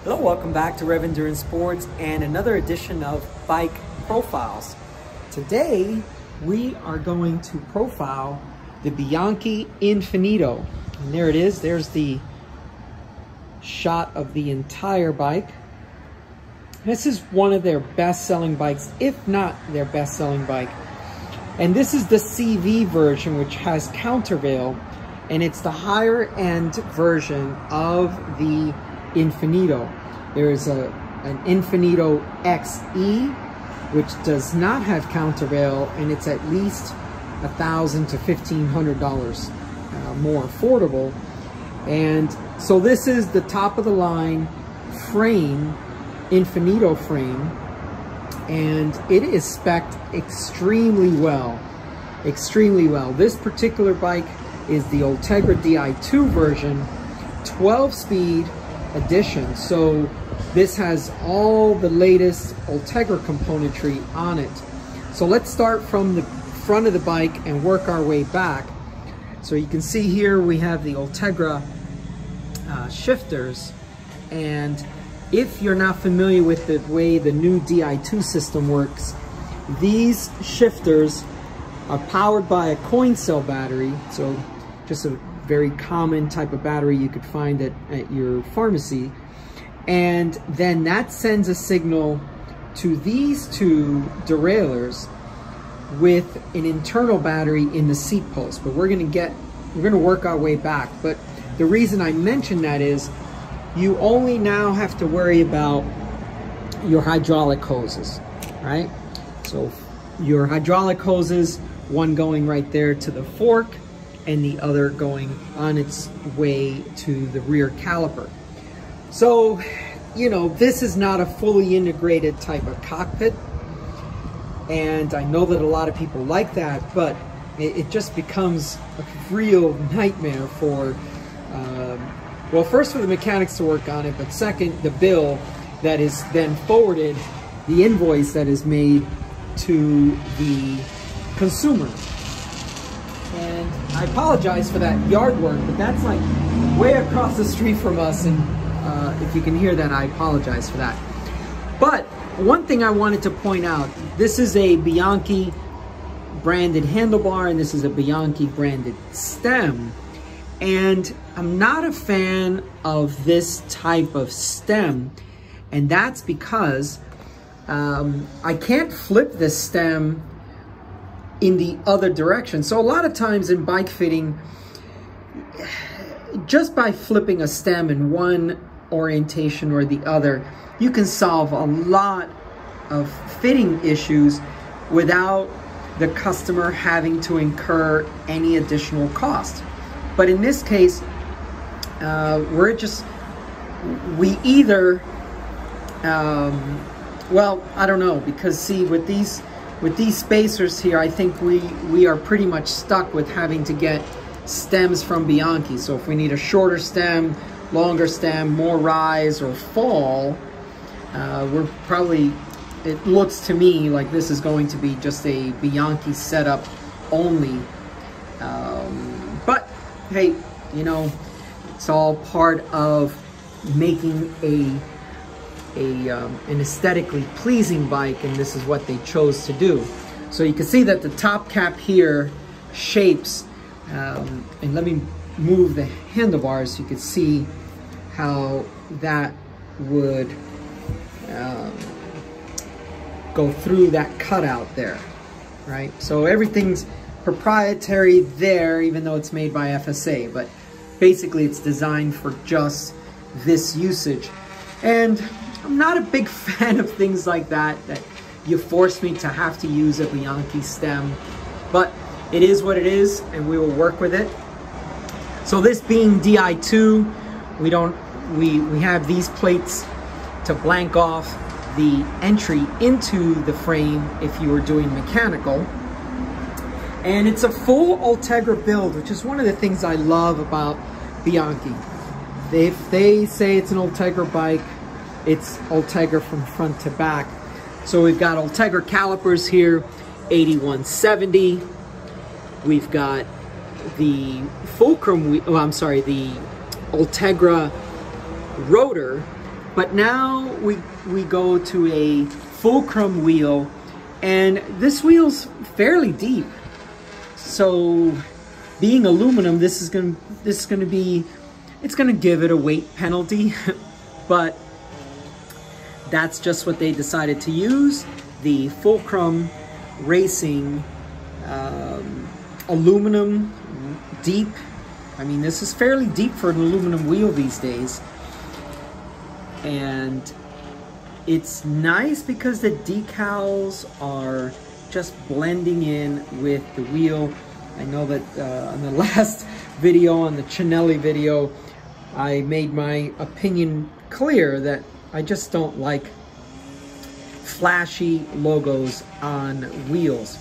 Hello, welcome back to Rev Endurance Sports and another edition of Bike Profiles. Today, we are going to profile the Bianchi Infinito. And there it is, there's the shot of the entire bike. This is one of their best-selling bikes, if not their best-selling bike. And this is the CV version, which has countervail, and it's the higher-end version of the Infinito. There is an Infinito XE, which does not have countervail, and it's at least $1,000 to $1,500 more affordable. And so this is the top of the line frame, Infinito frame, and it is spec'd extremely well. Extremely well. This particular bike is the Ultegra Di2 version, 12-speed edition. So this has all the latest Ultegra componentry on it. So let's start from the front of the bike and work our way back. So you can see here we have the Ultegra shifters, and if you're not familiar with the way the new Di2 system works, these shifters are powered by a coin cell battery, so just a very common type of battery you could find at your pharmacy. And then that sends a signal to these two derailleurs with an internal battery in the seat post. But we're gonna work our way back. But the reason I mention that is you only now have to worry about your hydraulic hoses, right? So your hydraulic hoses, one going right there to the fork, and the other going on its way to the rear caliper. So, you know, this is not a fully integrated type of cockpit, and I know that a lot of people like that, but it just becomes a real nightmare for, well, first for the mechanics to work on it, but second, the bill that is then forwarded, the invoice that is made to the consumer. And I apologize for that yard work, but that's like way across the street from us, and if you can hear that, I apologize for that. But one thing I wanted to point out, this is a Bianchi branded handlebar, and this is a Bianchi branded stem. And I'm not a fan of this type of stem, and that's because I can't flip this stem in the other direction. So a lot of times in bike fitting, just by flipping a stem in one orientation or the other, you can solve a lot of fitting issues without the customer having to incur any additional cost. But in this case, we either, well, I don't know, because see, with these spacers here, I think we are pretty much stuck with having to get stems from Bianchi. So if we need a shorter stem, longer stem, more rise or fall, we're probably, it looks to me like this is going to be just a Bianchi setup only. But hey, you know, it's all part of making an aesthetically pleasing bike, and this is what they chose to do. So you can see that the top cap here shapes, and let me move the handlebars so you can see how that would go through that cutout there, right? So everything's proprietary there, even though it's made by FSA, but basically it's designed for just this usage. And I'm not a big fan of things like that you force me to have to use a Bianchi stem, but it is what it is, and we will work with it. So this being Di2, we have these plates to blank off the entry into the frame if you were doing mechanical. And it's a full Ultegra build, which is one of the things I love about Bianchi. If they say it's an Ultegra bike, it's Ultegra from front to back. So we've got Ultegra calipers here, 8170. We've got the fulcrum, the Ultegra rotor, But now we go to a fulcrum wheel, and this wheel's fairly deep. So being aluminum, it's gonna give it a weight penalty, but that's just what they decided to use. The Fulcrum Racing aluminum deep. I mean, this is fairly deep for an aluminum wheel these days. And it's nice because the decals are just blending in with the wheel. I know that on the last video, on the Cinelli video, I made my opinion clear that I just don't like flashy logos on wheels.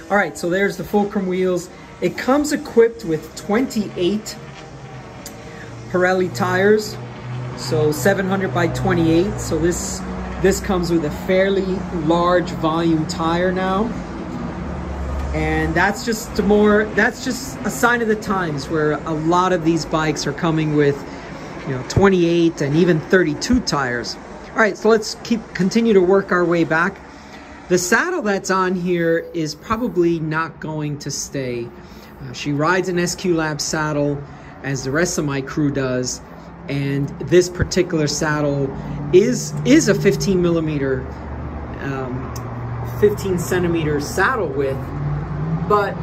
All right, so there's the Fulcrum wheels. It comes equipped with 28 Pirelli tires, so 700 by 28. So this comes with a fairly large volume tire now. And that's just a sign of the times, where a lot of these bikes are coming with, you know, 28 and even 32 tires. All right, so let's continue to work our way back. The saddle that's on here is probably not going to stay. She rides an SQ Lab saddle, as the rest of my crew does, and this particular saddle is a 15 centimeter saddle width. But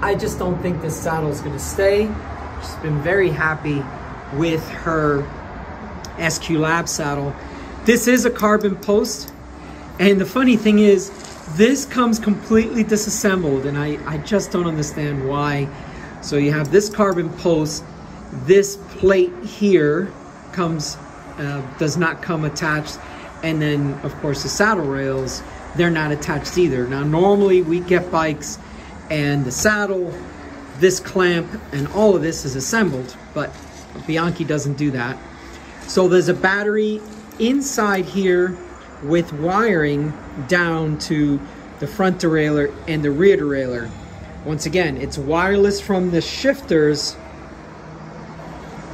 I just don't think this saddle is going to stay. She's been very happy with her SQ Lab saddle. This is a carbon post. And the funny thing is, this comes completely disassembled, and I just don't understand why. So you have this carbon post. This plate here does not come attached. And then, of course, the saddle rails, they're not attached either. Now, normally we get bikes and the saddle, this clamp, and all of this is assembled, but Bianchi doesn't do that. So there's a battery inside here with wiring down to the front derailleur and the rear derailleur. Once again, it's wireless from the shifters,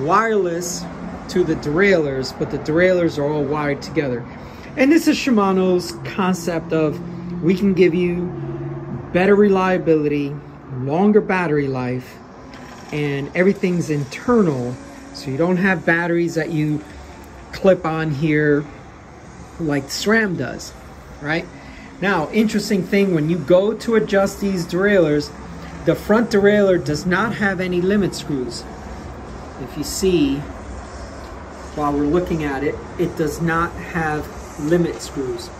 wireless to the derailleurs, but the derailleurs are all wired together. And this is Shimano's concept of, we can give you better reliability, longer battery life, and everything's internal, so you don't have batteries that you clip on here like SRAM does, right? Now, interesting thing, when you go to adjust these derailleurs, the front derailleur does not have any limit screws. If you see, while we're looking at it, it does not have limit screws.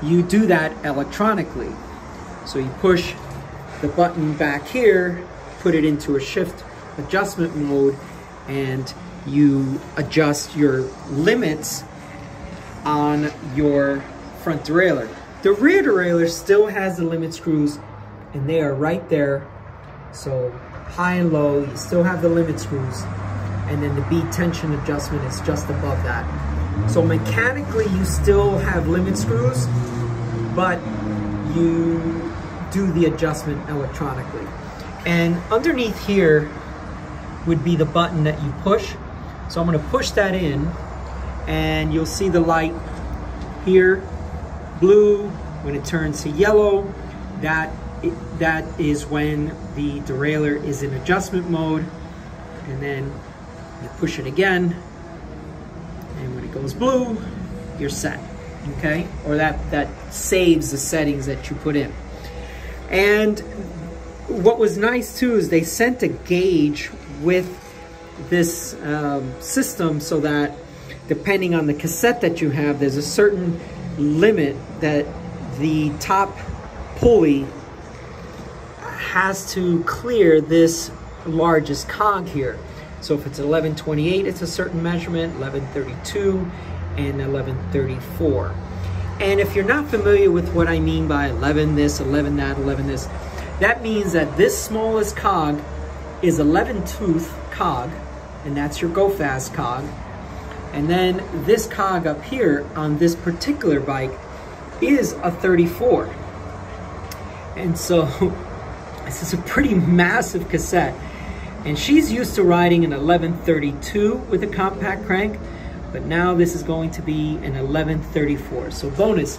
You do that electronically. So you push the button back here, put it into a shift adjustment mode, and you adjust your limits on your front derailleur. The rear derailleur still has the limit screws, and they are right there. So high and low, you still have the limit screws, and then the bead tension adjustment is just above that. So mechanically you still have limit screws, but you do the adjustment electronically. And underneath here would be the button that you push. So I'm going to push that in, and you'll see the light here, blue. When it turns to yellow, that is when the derailleur is in adjustment mode. And then you push it again, and when it goes blue, you're set. Okay, or that saves the settings that you put in. And what was nice too is they sent a gauge with this system, so that depending on the cassette that you have, there's a certain limit that the top pulley has to clear this largest cog here. So if it's 1128, it's a certain measurement, 1132, and 1134. And if you're not familiar with what I mean by 11 this, 11 that, 11 this, that means that this smallest cog is 11 tooth cog, and that's your go fast cog. And then this cog up here on this particular bike is a 34. And so this is a pretty massive cassette. And she's used to riding an 1132 with a compact crank, but now this is going to be an 1134. So bonus,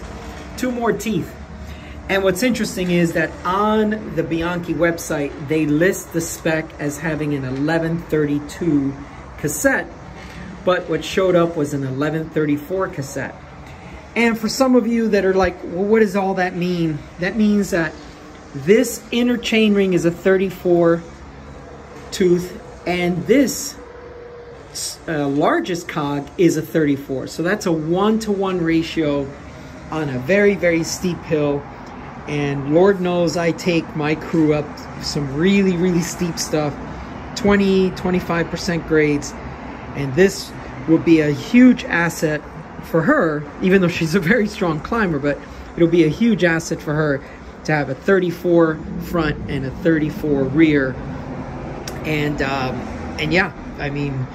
2 more teeth. And what's interesting is that on the Bianchi website, they list the spec as having an 1132 cassette, but what showed up was an 1134 cassette. And for some of you that are like, well, what does all that mean? That means that this inner chain ring is a 34 tooth, and this largest cog is a 34. So that's a 1-to-1 ratio on a very, very steep hill. And Lord knows I take my crew up some really, really steep stuff, 20-25% grades. And this will be a huge asset for her, even though she's a very strong climber, but it'll be a huge asset for her to have a 34 front and a 34 rear. And yeah, I mean,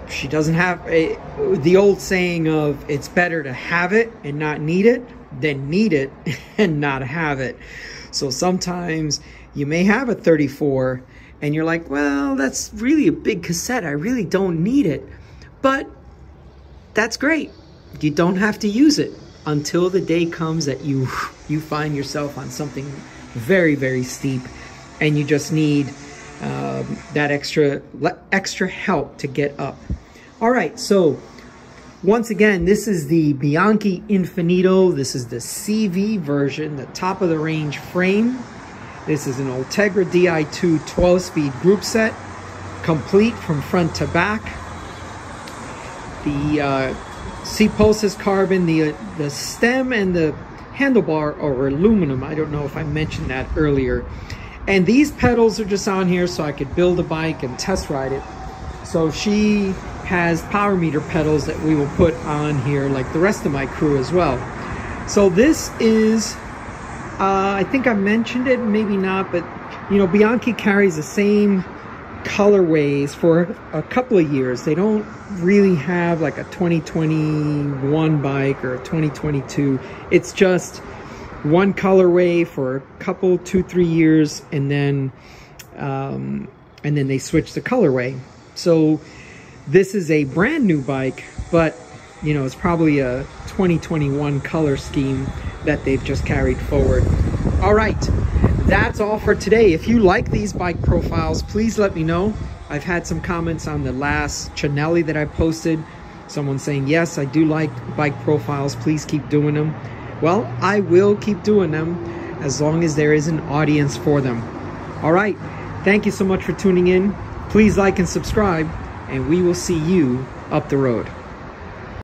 she doesn't have the old saying of it's better to have it and not need it than need it and not have it. So sometimes you may have a 34 and you're like, well, that's really a big cassette, I really don't need it. But that's great. You don't have to use it until the day comes that you find yourself on something very, very steep and you just need that extra help to get up. All right, so once again, this is the Bianchi Infinito. This is the CV version, the top of the range frame. This is an Ultegra Di2 12-speed group set, complete from front to back. The seat post is carbon. The stem and the handlebar are aluminum. I don't know if I mentioned that earlier. And these pedals are just on here so I could build a bike and test ride it. So she has power meter pedals that we will put on here like the rest of my crew as well. So this is, I think I mentioned it, maybe not, but you know, Bianchi carries the same colorways for a couple of years. They don't really have like a 2021 bike or a 2022. It's just one colorway for a couple, 2-3 years, and then they switch the colorway. So this is a brand new bike, but you know, it's probably a 2021 color scheme that they've just carried forward. All right, that's all for today. If you like these bike profiles, please let me know. I've had some comments on the last Chanelli that I posted. Someone saying, yes, I do like bike profiles. Please keep doing them. Well, I will keep doing them as long as there is an audience for them. All right, thank you so much for tuning in. Please like and subscribe, and we will see you up the road.